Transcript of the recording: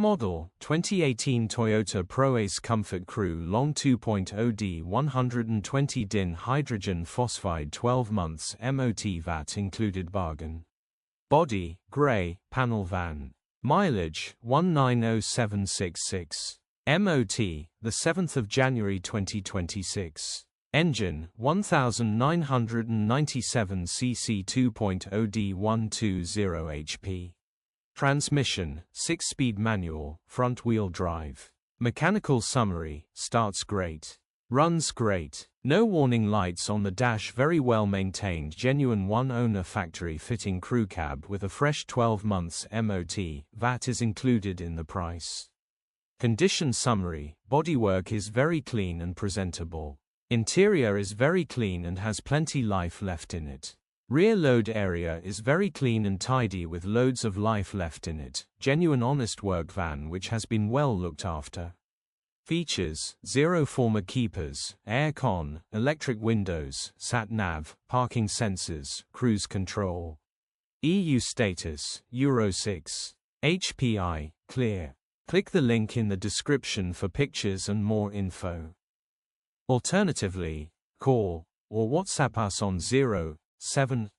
Model, 2018 Toyota Proace Comfort Crew Long 2.0D 120 DIN Hydrogen Phosphide 12 months MOT VAT included bargain. Body, grey, panel van. Mileage, 190766. MOT, the 7th of January 2026. Engine, 1997 cc 2.0D 120 HP. Transmission, 6-speed manual, front-wheel drive. Mechanical summary, starts great. Runs great. No warning lights on the dash. Very well maintained. Genuine one-owner factory fitting crew cab with a fresh 12 months MOT. VAT is included in the price. Condition summary, bodywork is very clean and presentable. Interior is very clean and has plenty life left in it. Rear load area is very clean and tidy with loads of life left in it. Genuine honest work van which has been well looked after. Features: 0 former keepers, air-con, electric windows, sat-nav, parking sensors, cruise control. EU status, Euro 6. HPI, clear. Click the link in the description for pictures and more info. Alternatively, call or WhatsApp us on 0740111